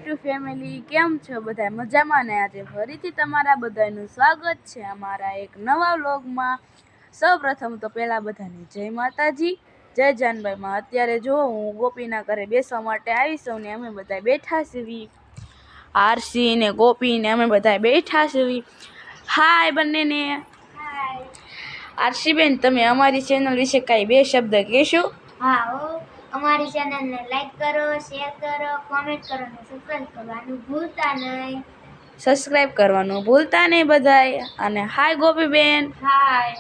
YouTube family કેમ છો બધા મજામાં ને? આજે ફરીથી તમારા બધાનું સ્વાગત છે અમારા એક નવા વ્લોગમાં। સૌપ્રથમ તો પહેલાં બધાને જય માતાજી, જય જાનભાઈમાં। અત્યારે જો હું ગોપીના ઘરે બેસવા માટે આવી છું ને અમે બધા બેઠા છીએ, આરસી ને ગોપી ને અમે બધા બેઠા છીએ। હાય બંનેને। આરસી બેન, તમે અમારી ચેનલ વિશે કાંઈ બે શબ્દ કહેશો? હા હો, અમારી ચેનલને લાઈક કરો, શેર કરો, કોમેન્ટ કરો અને સબસ્ક્રાઇબ કરવાનું ભૂલતા નહીં। સબસ્ક્રાઇબ કરવાનું ભૂલતા નહીં બધાય। અને હાય ગોપી બેન। હાય,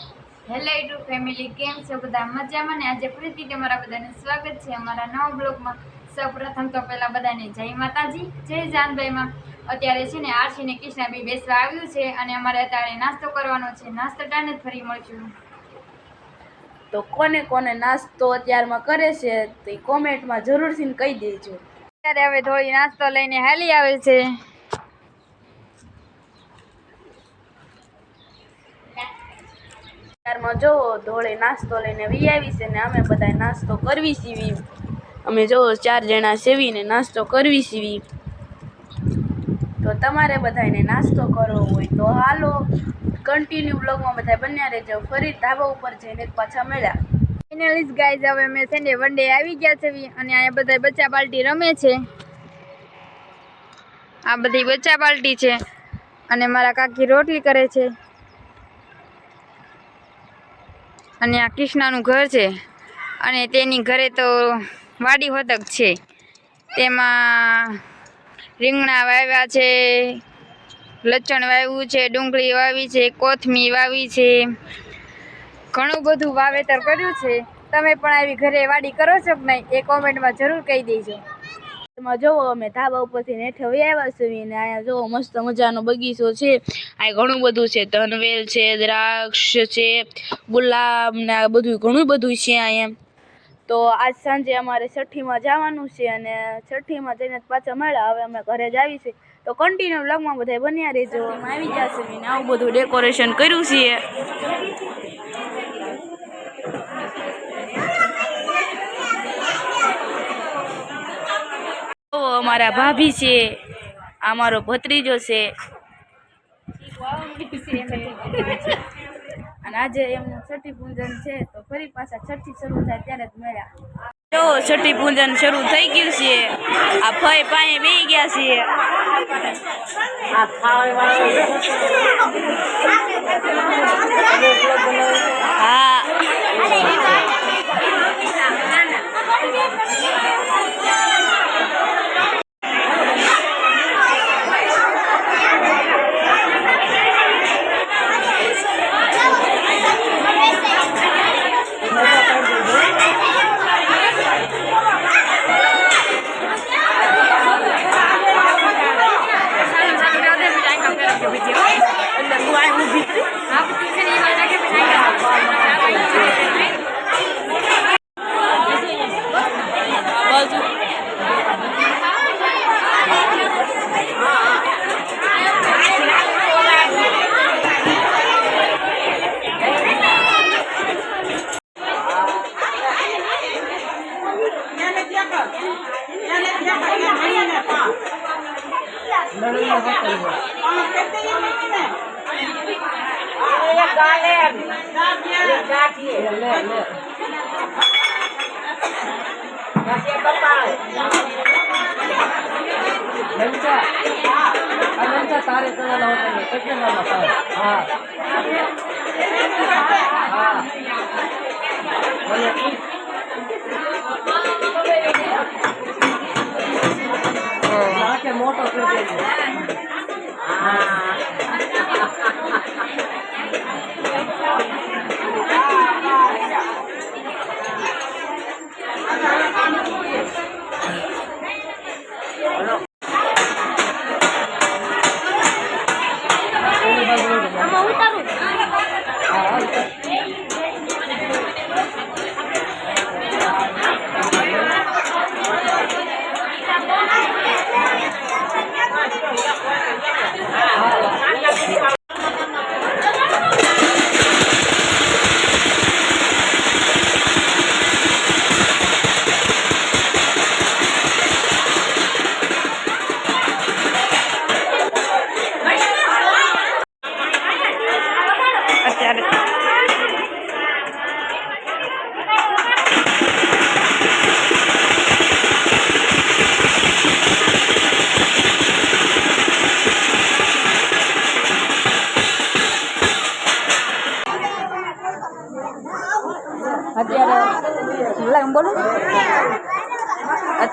હેલો યુટ્યુબ ફેમિલી, કેમ છો બધા મજામાં ને? આજે ફરીથી તમારા બધાનું સ્વાગત છે અમારા નવા બ્લોગમાં। સૌપ્રથમ તો પહેલા બધાને જય માતાજી, જય જાનભાઈમાં। અત્યારે છે ને આરસી ને કૃષ્ણા બી બેસવા આવ્યું છે અને અમારે અત્યારે નાસ્તો કરવાનો છે। નાસ્તો ટાણે જ ફરી મળશું। તો કોને કોને નાસ્તો અત્યારમાં કરે છે તે કોમેન્ટમાં જરૂરથી કહી દેજો। અત્યારે હવે થોડી નાસ્તો લઈને હાલી આવે છે। અત્યારમાં જો ધોળે નાસ્તો લઈને વી આવી છે ને અમે બધા નાસ્તો કરવી સીવી। અમે જો 4 જણા સેવીને નાસ્તો કરવી સીવી। તો તમારે બધાને નાસ્તો કરવો હોય તો હાલો કન્ટિન્યુ બ્લોગમાં બધા બન્યા રહેજો। ફરી ધાબા ઉપર જઈને પાછા મળ્યા। ફાઇનલી ગાઈઝ, હવે અમે છે ને વન ડે આવી ગયા છે અને અહીંયા બધા બચ્ચા પાર્ટી રમે છે। આ બધી બચ્ચા પાર્ટી છે અને મારા કાકી રોટલી કરે છે અને આ કૃષ્ણાનું ઘર છે અને તેની ઘરે તો વાડી હોતક છે। તેમાં રીંગણા વાવ્યા છે, લચણ વાવ્યું છે, ડુંગળી વાવી છે, કોથમી વાવી છે, ઘણું બધું વાવેતર કર્યું છે। તમે પણ આવી ઘરે વાડી કરો છો કે નહીં એ કોમેન્ટમાં જરૂર કહી દેજો। એમાં જોવો અમે ધાબા ઉપરથી હેઠે વહી આવ્યા છીએ ને અહીંયા જોવો મસ્ત મજાનો બગીચો છે। આ ઘણું બધું છે, ધનવેલ છે, દ્રાક્ષ છે, ગુલાબ ને આ બધું ઘણું બધું છે અહીંયા। તો આજ સાંજે અમારે છઠ્ઠીમાં જવાનું છે અને છઠ્ઠીમાં જઈને પાછા મળ્યા। હવે અમે ઘરે જ આવી છે તો કન્ટિન્યુ વ્લોગમાં બધા બન્યા રહેજો। આવી જશે ને આવું બધું ડેકોરેશન કર્યું છે। અમારા ભાભી છે, અમારો ભત્રીજો છે અને આજે એમનું છઠ્ઠી પૂજન છે તો ફરી પાછા છઠ્ઠી શરૂ થાય ત્યારે જ મળ્યા। જો છઠ્ઠી પૂજન શરૂ થઈ ગયું છે। આ ફઈ પાએ બેહી ગયા છે। હા તારે ચલાવવા હોતા કેટલે નાના સાહેબ હા હા મોટો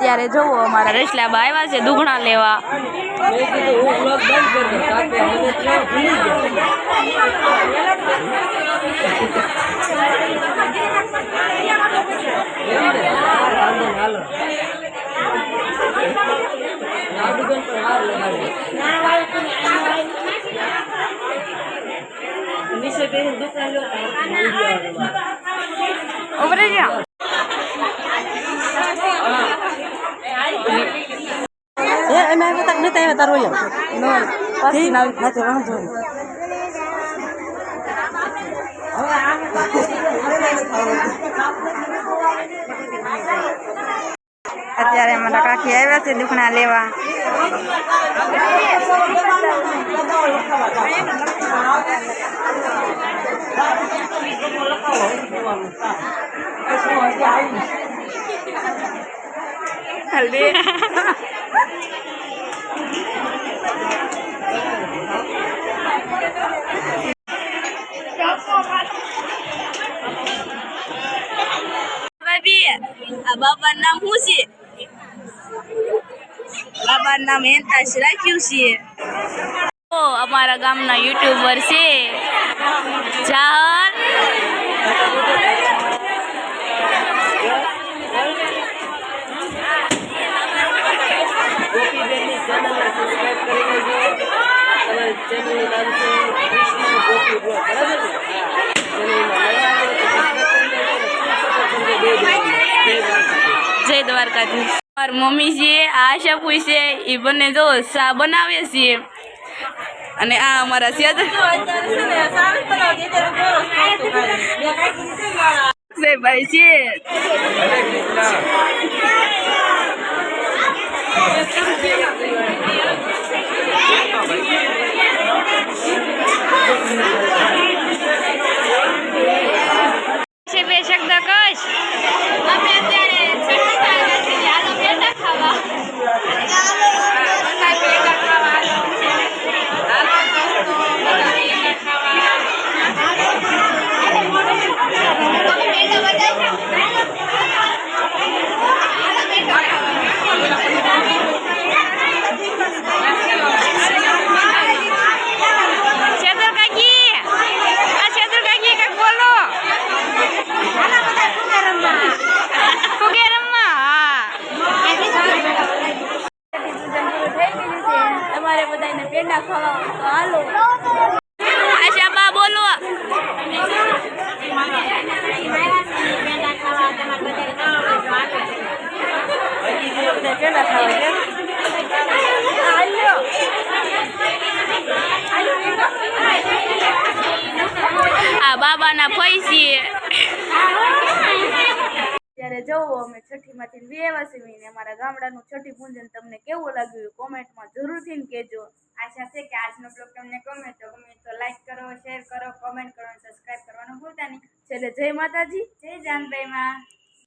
અત્યારે જોવો અમારા રસલાબા આવ્યા છે દુગણા લેવા. મેં કીધું હું બ્લોગ બંધ કરી દઉં કારણ કે હવે ત્યાં ભૂલી નીચે બેહીને દુકાન ઉભરે જાઓ. એમાં તક નથી આવ્યા તારો પછી વાંધો અત્યારે અમારા કાકી આવ્યા છે દુખણા લેવા. હલ્દી ભાભી આ બાબાનું નામ શું છે? બાબાનું નામ હેતાશ રાખ્યું છે. અમારા ગામના યુટ્યુબર છે જાન. ગોપીબેનની ચેનલને સબસ્ક્રાઇબ કરી લેજો. અને ચેનલનું નામ છે કૃષ્ણ ગોપી બ્લોગ, બરાબર ને? ચેનલમાં જય દ્વારકાધીશ. મારી મમ્મી છે આ આશા પૂઈ છે એ બંને જો શા બનાવે છે. અને આ અમારા ભાઈ છે. બે શબ્દ કશ. અમે અત્યારે છઠ્ઠી ખાવા છે હાલો પેટા ખાવા બધા પેટા ખાવા હાલો દોસ્તો બધા પેટા ખાવા તમે પેટા બતાવી શેતર કાકી, આ શેતર કાકી કઈ બોલો. ફુગે રમવા. તમારે બધાને પેંડા ખાવા તો હાલો. આશા બા બોલો. પેંડા ખાવા કેમ? આ બાબાના પૈસી. ત્યારે જવો અમે છઠ્ઠીમાંથી વેવા સીવીને અમારા ગામડાનું છઠ્ઠી પૂજન તમને કેવું લાગ્યું કોમેન્ટમાં જરૂરથી કહેજો. આશા છે કે આજનો બ્લોગ તમને ગમે તો લાઈક કરો, શેર કરો, કોમેન્ટ કરો અને સબસ્ક્રાઇબ કરવાનું ભૂલતા નહીં. છેલ્લે જય માતાજી, જય જાનભાઈ માં.